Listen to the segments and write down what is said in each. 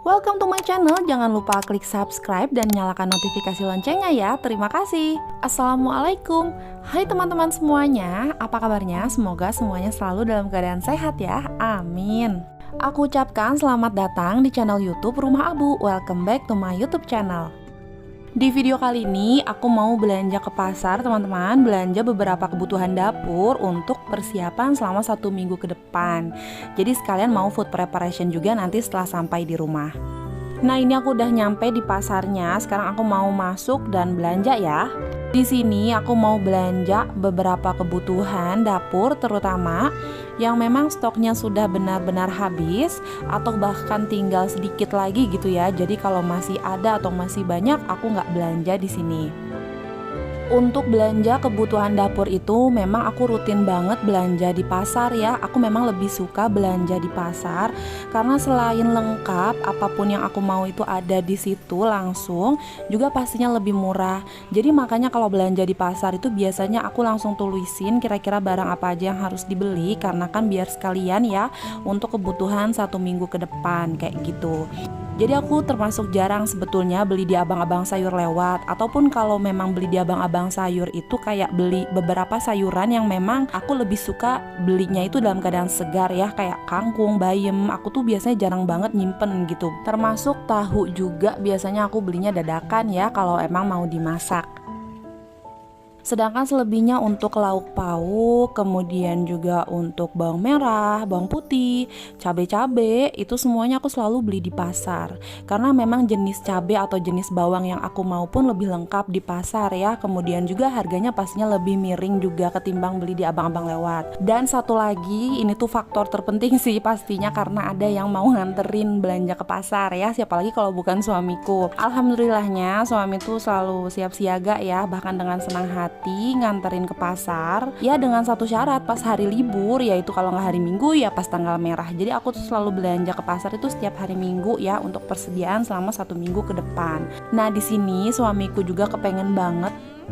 Welcome to my channel, jangan lupa klik subscribe dan nyalakan notifikasi loncengnya ya, terima kasih. Assalamualaikum, hai teman-teman semuanya, apa kabarnya? Semoga semuanya selalu dalam keadaan sehat ya, amin. Aku ucapkan selamat datang di channel YouTube Rumah Abu, welcome back to my YouTube channel. Di video kali ini aku mau belanja ke pasar teman-teman, belanja beberapa kebutuhan dapur untuk persiapan selama 1 minggu ke depan. Jadi sekalian mau food preparation juga nanti setelah sampai di rumah. Nah ini aku udah nyampe di pasarnya, sekarang aku mau masuk dan belanja ya. Di sini aku mau belanja beberapa kebutuhan dapur terutama yang memang stoknya sudah benar-benar habis atau bahkan tinggal sedikit lagi gitu ya. Jadi kalau masih ada atau masih banyak aku nggak belanja di sini. Untuk belanja kebutuhan dapur itu memang aku rutin banget belanja di pasar ya. Aku memang lebih suka belanja di pasar karena selain lengkap, apapun yang aku mau itu ada di situ langsung, juga pastinya lebih murah. Jadi makanya kalau belanja di pasar itu biasanya aku langsung tulisin kira-kira barang apa aja yang harus dibeli, karena kan biar sekalian ya untuk kebutuhan 1 minggu ke depan kayak gitu. Jadi aku termasuk jarang sebetulnya beli di abang-abang sayur lewat, ataupun kalau memang beli di abang-abang sayur itu kayak beli beberapa sayuran yang memang aku lebih suka belinya itu dalam keadaan segar ya, kayak kangkung, bayam. Aku tuh biasanya jarang banget nyimpen gitu. Termasuk tahu juga biasanya aku belinya dadakan ya kalau emang mau dimasak. Sedangkan selebihnya untuk lauk pauk, kemudian juga untuk bawang merah, bawang putih, cabai-cabai, itu semuanya aku selalu beli di pasar. Karena memang jenis cabai atau jenis bawang yang aku mau pun lebih lengkap di pasar ya. Kemudian juga harganya pastinya lebih miring juga ketimbang beli di abang-abang lewat. Dan satu lagi, ini tuh faktor terpenting sih pastinya, karena ada yang mau nganterin belanja ke pasar ya. Siapa lagi kalau bukan suamiku. Alhamdulillahnya suami tuh selalu siap siaga ya, bahkan dengan senang hati nganterin ke pasar ya, dengan satu syarat, pas hari libur, yaitu kalau nggak hari Minggu ya pas tanggal merah. Jadi aku tuh selalu belanja ke pasar itu setiap hari Minggu ya, untuk persediaan selama 1 minggu ke depan. Nah di sini suamiku juga kepengen banget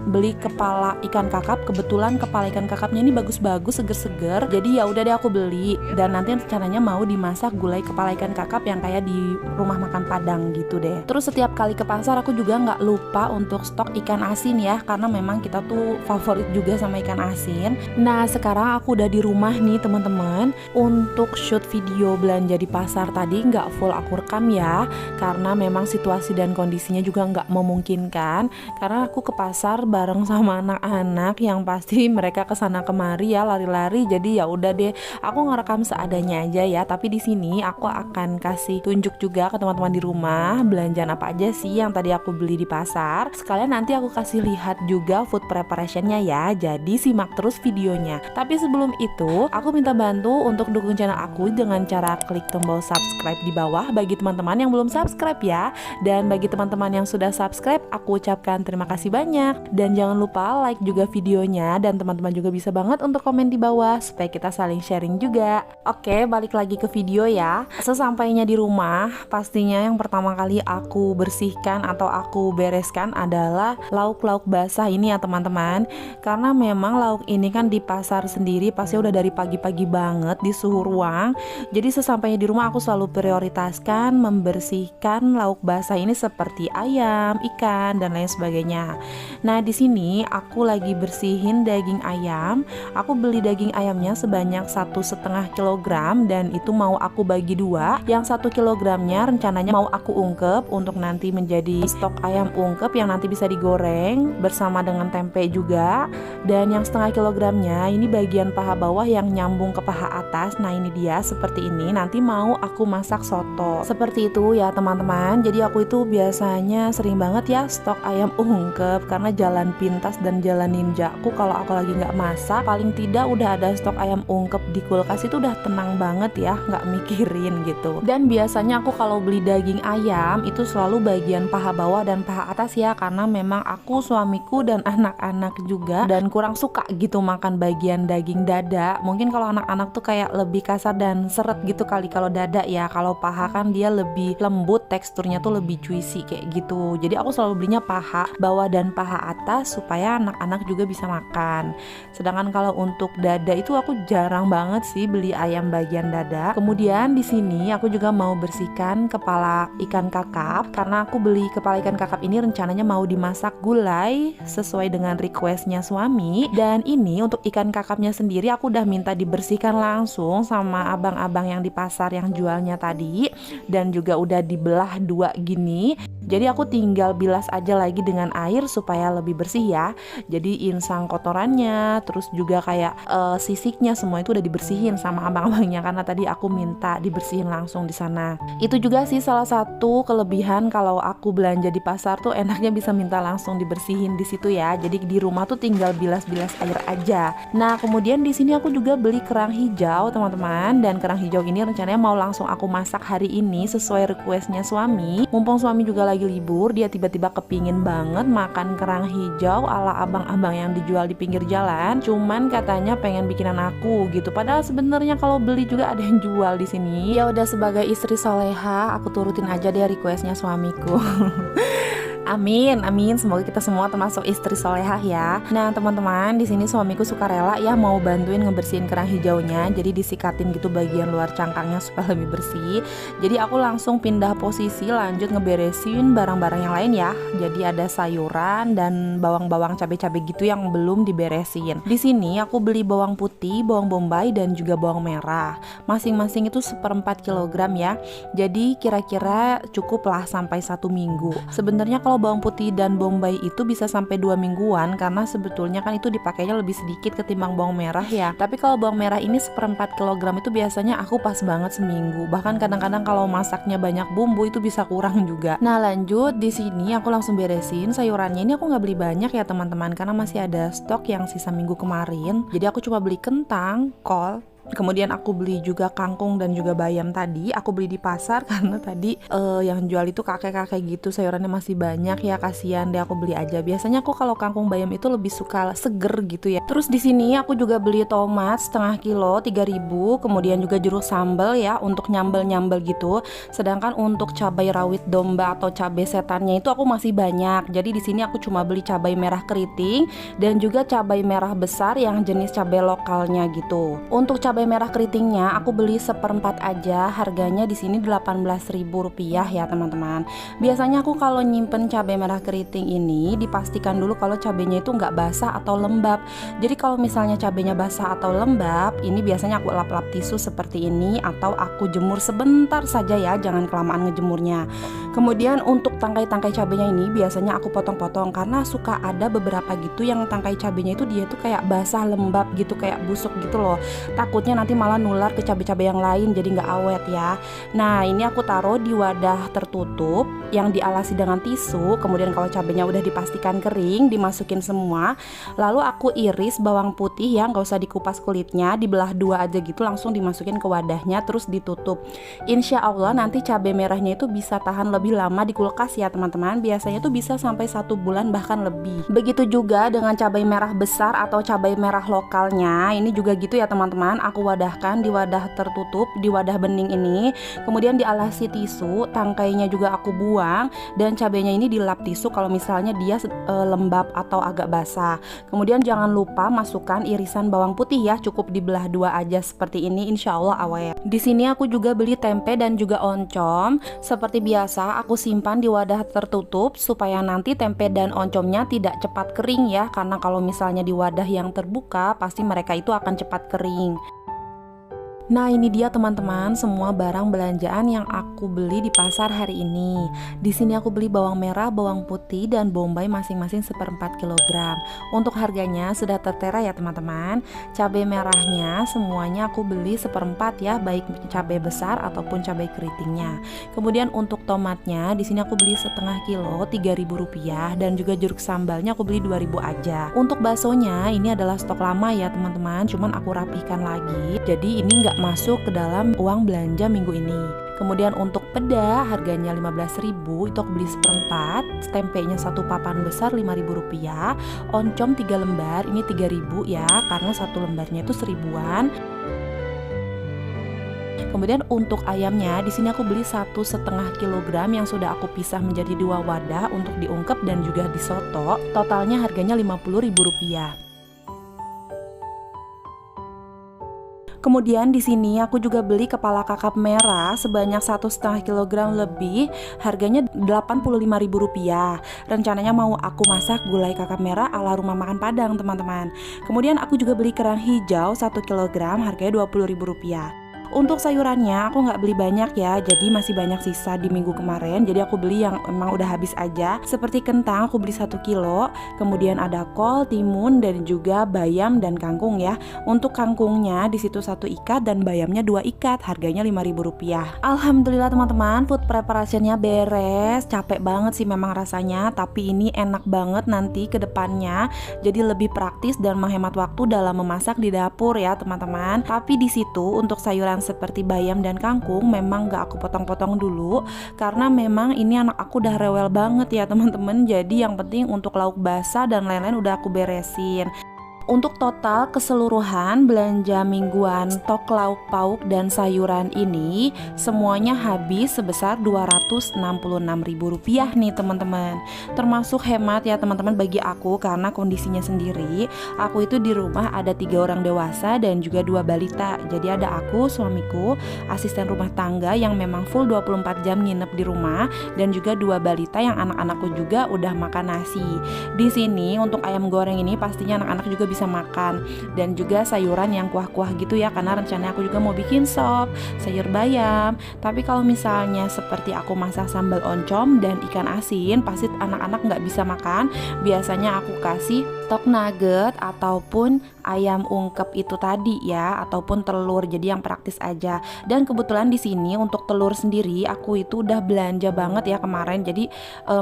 beli kepala ikan kakap. Kebetulan kepala ikan kakapnya ini bagus-bagus, seger-seger. Jadi ya udah deh aku beli, dan nanti rencananya mau dimasak gulai kepala ikan kakap yang kayak di rumah makan Padang gitu deh. Terus setiap kali ke pasar aku juga nggak lupa untuk stok ikan asin ya, karena memang kita tuh favorit juga sama ikan asin. Nah sekarang aku udah di rumah nih teman-teman. Untuk shoot video belanja di pasar tadi nggak full aku rekam ya, karena memang situasi dan kondisinya juga nggak memungkinkan. Karena aku ke pasar bareng sama anak-anak yang pasti mereka kesana kemari ya, lari-lari. Jadi ya udah deh, aku ngerekam seadanya aja ya. Tapi di sini aku akan kasih tunjuk juga ke teman-teman di rumah belanjaan apa aja sih yang tadi aku beli di pasar. Sekalian nanti aku kasih lihat juga food preparationnya ya. Jadi simak terus videonya. Tapi sebelum itu, aku minta bantu untuk dukung channel aku dengan cara klik tombol subscribe di bawah bagi teman-teman yang belum subscribe ya. Dan bagi teman-teman yang sudah subscribe, aku ucapkan terima kasih banyak. Dan jangan lupa like juga videonya, dan teman-teman juga bisa banget untuk komen di bawah supaya kita saling sharing juga. Oke, balik lagi ke video ya. Sesampainya di rumah, pastinya yang pertama kali aku bersihkan atau aku bereskan adalah lauk-lauk basah ini ya teman-teman. Karena memang lauk ini kan di pasar sendiri pasti udah dari pagi-pagi banget di suhu ruang. Jadi sesampainya di rumah aku selalu prioritaskan membersihkan lauk basah ini seperti ayam, ikan, dan lain sebagainya. Nah di sini aku lagi bersihin daging ayam. Aku beli daging ayamnya sebanyak 1,5 kilogram, dan itu mau aku bagi dua. Yang 1 kilogramnya rencananya mau aku ungkep untuk nanti menjadi stok ayam ungkep yang nanti bisa digoreng bersama dengan tempe juga. Dan yang 0,5 kilogramnya ini bagian paha bawah yang nyambung ke paha atas. Nah ini dia seperti ini, nanti mau aku masak soto. Seperti itu ya teman-teman. Jadi aku itu biasanya sering banget ya stok ayam ungkep, karena jalan pintas dan jalan ninjaku kalau aku lagi nggak masak, paling tidak udah ada stok ayam ungkep di kulkas itu udah tenang banget ya, nggak mikirin gitu. Dan biasanya aku kalau beli daging ayam itu selalu bagian paha bawah dan paha atas ya, karena memang aku, suamiku, dan anak-anak juga dan kurang suka gitu makan bagian daging dada. Mungkin kalau anak-anak tuh kayak lebih kasar dan seret gitu kali kalau dada ya. Kalau paha kan dia lebih lembut, teksturnya tuh lebih juicy kayak gitu. Jadi aku selalu belinya paha bawah dan paha atas. rata supaya anak-anak juga bisa makan. Sedangkan kalau untuk dada itu aku jarang banget sih beli ayam bagian dada. Kemudian di sini aku juga mau bersihkan kepala ikan kakap karena aku beli kepala ikan kakap ini rencananya mau dimasak gulai sesuai dengan requestnya suami. Dan ini untuk ikan kakapnya sendiri aku udah minta dibersihkan langsung sama abang-abang yang di pasar yang jualnya tadi, dan juga udah dibelah dua gini. Jadi aku tinggal bilas aja lagi dengan air supaya lebih bersih ya. Jadi insang kotorannya, terus juga kayak sisiknya semua itu udah dibersihin sama abang-abangnya karena tadi aku minta dibersihin langsung di sana. Itu juga sih salah satu kelebihan kalau aku belanja di pasar tuh enaknya bisa minta langsung dibersihin di situ ya. Jadi di rumah tuh tinggal bilas-bilas air aja. Nah, kemudian di sini aku juga beli kerang hijau, teman-teman, dan kerang hijau ini rencananya mau langsung aku masak hari ini sesuai requestnya suami. Mumpung suami juga lagi libur, dia tiba-tiba kepingin banget makan kerang hijau ala abang-abang yang dijual di pinggir jalan. Cuman katanya pengen bikinan aku gitu. Padahal sebenarnya kalau beli juga ada yang jual di sini. Ya udah, sebagai istri soleha, aku turutin aja deh requestnya suamiku. Amin, amin. Semoga kita semua termasuk istri solehah ya. Nah, teman-teman, di sini suamiku suka rela ya mau bantuin ngebersihin kerang hijaunya. Jadi disikatin gitu bagian luar cangkangnya supaya lebih bersih. Jadi aku langsung pindah posisi, lanjut ngeberesin barang-barang yang lain ya. Jadi ada sayuran dan bawang-bawang cabai-cabai gitu yang belum diberesin. Di sini aku beli bawang putih, bawang bombay, dan juga bawang merah. Masing-masing itu 1/4 kilogram ya. Jadi kira-kira cukup lah sampai 1 minggu. Sebenarnya kalau bawang putih dan bombay itu bisa sampai 2 mingguan karena sebetulnya kan itu dipakainya lebih sedikit ketimbang bawang merah ya. Tapi kalau bawang merah ini 1/4 kilogram itu biasanya aku pas banget seminggu. Bahkan kadang-kadang kalau masaknya banyak bumbu itu bisa kurang juga. Nah, lanjut di sini aku langsung beresin sayurannya. Ini aku nggak beli banyak ya teman-teman karena masih ada stok yang sisa minggu kemarin. Jadi aku cuma beli kentang, kol. Kemudian aku beli juga kangkung dan juga bayam tadi. Aku beli di pasar karena tadi yang jual itu kakek-kakek gitu, sayurannya masih banyak ya, kasihan deh aku beli aja. Biasanya aku kalau kangkung bayam itu lebih suka seger gitu ya. Terus di sini aku juga beli tomat setengah kilo 3.000, kemudian juga jeruk sambal ya untuk nyambel-nyambel gitu. Sedangkan untuk cabai rawit domba atau cabai setannya itu aku masih banyak. Jadi di sini aku cuma beli cabai merah keriting dan juga cabai merah besar yang jenis cabai lokalnya gitu. Untuk cabai merah keritingnya aku beli 1/4 aja, harganya di sini Rp18.000 ya teman-teman. Biasanya aku kalau nyimpen cabai merah keriting ini dipastikan dulu kalau cabainya itu nggak basah atau lembab. Jadi kalau misalnya cabainya basah atau lembab, ini biasanya aku lap-lap tisu seperti ini atau aku jemur sebentar saja ya, jangan kelamaan ngejemurnya. Kemudian untuk tangkai-tangkai cabainya ini biasanya aku potong-potong karena suka ada beberapa gitu yang tangkai cabainya itu dia tuh kayak basah lembab gitu, kayak busuk gitu loh. Takutnya nanti malah nular ke cabai-cabai yang lain jadi nggak awet ya. Nah, ini aku taruh di wadah tertutup yang dialasi dengan tisu. Kemudian kalau cabainya udah dipastikan kering, dimasukin semua. Lalu aku iris bawang putih ya, nggak usah dikupas kulitnya, dibelah dua aja gitu, langsung dimasukin ke wadahnya terus ditutup. Insya Allah nanti cabai merahnya itu bisa tahan lebih lama di kulkas ya teman-teman. Biasanya tuh bisa sampai 1 bulan bahkan lebih. Begitu juga dengan cabai merah besar atau cabai merah lokalnya. Ini juga gitu ya teman-teman. Aku wadahkan di wadah tertutup, di wadah bening ini, kemudian dialasi tisu, tangkainya juga aku buang, dan cabainya ini dilap tisu kalau misalnya dia lembab atau agak basah. Kemudian jangan lupa masukkan irisan bawang putih ya, cukup dibelah dua aja seperti ini, insya Allah awet. Di sini aku juga beli tempe dan juga oncom. Seperti biasa aku simpan di wadah tertutup supaya nanti tempe dan oncomnya tidak cepat kering ya, karena kalau misalnya di wadah yang terbuka pasti mereka itu akan cepat kering. Nah, ini dia teman-teman semua barang belanjaan yang aku beli di pasar hari ini. Di sini aku beli bawang merah, bawang putih, dan bombay masing-masing 1/4 kilogram. Untuk harganya sudah tertera ya teman-teman. Cabai merahnya semuanya aku beli 1/4 ya, baik cabai besar ataupun cabai keritingnya. Kemudian untuk tomatnya di sini aku beli setengah kilo Rp3.000 dan juga jeruk sambalnya aku beli 2.000 aja. Untuk baksonya ini adalah stok lama ya teman-teman, cuman aku rapihkan lagi. Jadi ini nggak masuk ke dalam uang belanja minggu ini. Kemudian untuk peda harganya Rp15.000, itu aku beli 1/4, tempenya 1 papan besar Rp5.000, oncom 3 lembar ini Rp3.000 ya, karena 1 lembarnya itu 1.000-an. Kemudian untuk ayamnya di sini aku beli 1,5 kilogram yang sudah aku pisah menjadi 2 wadah untuk diungkep dan juga disoto. Totalnya harganya Rp50.000. Kemudian di sini aku juga beli kepala kakap merah sebanyak 1,5 kilogram lebih, harganya Rp85.000. Rencananya mau aku masak gulai kakap merah ala rumah makan Padang, teman-teman. Kemudian aku juga beli kerang hijau 1 kilogram, harganya Rp20.000. Untuk sayurannya aku nggak beli banyak ya, jadi masih banyak sisa di minggu kemarin. Jadi aku beli yang emang udah habis aja. Seperti kentang aku beli 1 kilo, kemudian ada kol, timun, dan juga bayam dan kangkung ya. Untuk kangkungnya di situ 1 ikat dan bayamnya 2 ikat, harganya Rp5.000. Alhamdulillah teman-teman, food preparationnya beres. Capek banget sih memang rasanya, tapi ini enak banget nanti ke depannya. Jadi lebih praktis dan menghemat waktu dalam memasak di dapur ya teman-teman. Tapi di situ untuk sayuran seperti bayam dan kangkung memang gak aku potong-potong dulu karena memang ini anak aku udah rewel banget ya teman-teman. Jadi yang penting untuk lauk basah dan lain-lain udah aku beresin. Untuk total keseluruhan belanja mingguan stok lauk pauk dan sayuran ini semuanya habis sebesar Rp266.000 nih teman-teman. Termasuk hemat ya teman-teman bagi aku karena kondisinya sendiri. Aku itu di rumah ada 3 orang dewasa dan juga 2 balita. Jadi ada aku, suamiku, asisten rumah tangga yang memang full 24 jam nginep di rumah, dan juga 2 balita yang anak-anakku juga udah makan nasi. Di sini untuk ayam goreng ini pastinya anak-anak juga bisa makan, dan juga sayuran yang kuah-kuah gitu ya, karena rencananya aku juga mau bikin sop sayur bayam. Tapi kalau misalnya seperti aku masak sambal oncom dan ikan asin, pasti anak-anak nggak bisa makan. Biasanya aku kasih stok nugget ataupun ayam ungkep itu tadi ya, ataupun telur, jadi yang praktis aja. Dan kebetulan di sini untuk telur sendiri aku itu udah belanja banget ya kemarin, jadi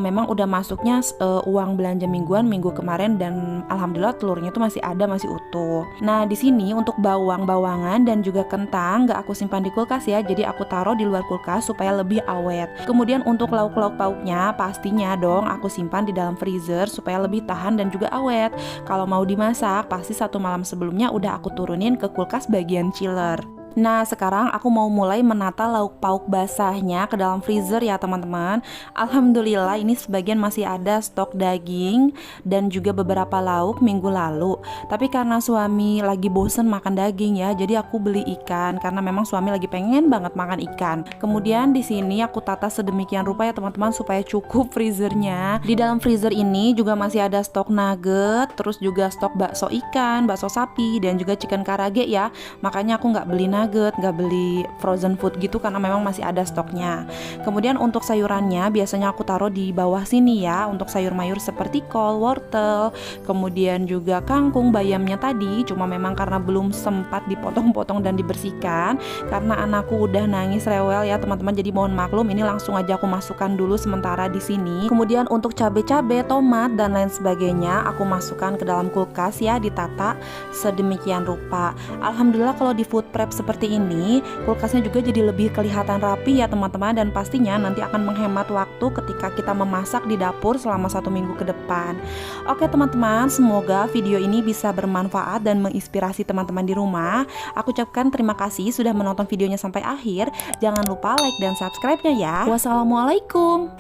memang udah masuknya uang belanja mingguan minggu kemarin, dan alhamdulillah telurnya itu masih ada, masih utuh. Nah di sini untuk bawang-bawangan dan juga kentang gak aku simpan di kulkas ya, jadi aku taruh di luar kulkas supaya lebih awet. Kemudian untuk lauk-lauk pauknya pastinya dong aku simpan di dalam freezer supaya lebih tahan dan juga awet. Kalau mau dimasak pasti 1 malam sebelumnya udah aku turunin ke kulkas bagian chiller. Nah sekarang aku mau mulai menata lauk pauk basahnya ke dalam freezer ya teman-teman. Alhamdulillah ini sebagian masih ada stok daging dan juga beberapa lauk minggu lalu. Tapi karena suami lagi bosen makan daging ya, jadi aku beli ikan karena memang suami lagi pengen banget makan ikan. Kemudian di sini aku tata sedemikian rupa ya teman-teman supaya cukup freezernya. Di dalam freezer ini juga masih ada stok nugget, terus juga stok bakso ikan, bakso sapi, dan juga chicken karage ya. Makanya aku nggak beli nggak beli frozen food gitu karena memang masih ada stoknya. Kemudian untuk sayurannya biasanya aku taruh di bawah sini ya, untuk sayur mayur seperti kol, wortel, kemudian juga kangkung, bayamnya tadi. Cuma memang karena belum sempat dipotong-potong dan dibersihkan karena anakku udah nangis rewel ya teman-teman, jadi mohon maklum, ini langsung aja aku masukkan dulu sementara di sini. Kemudian untuk cabai-cabai, tomat dan lain sebagainya aku masukkan ke dalam kulkas ya, ditata sedemikian rupa. Alhamdulillah kalau di food prep seperti ini kulkasnya juga jadi lebih kelihatan rapi ya teman-teman, dan pastinya nanti akan menghemat waktu ketika kita memasak di dapur selama 1 minggu ke depan. Oke teman-teman, semoga video ini bisa bermanfaat dan menginspirasi teman-teman di rumah. Aku ucapkan terima kasih sudah menonton videonya sampai akhir. Jangan lupa like dan subscribe-nya ya. Wassalamualaikum.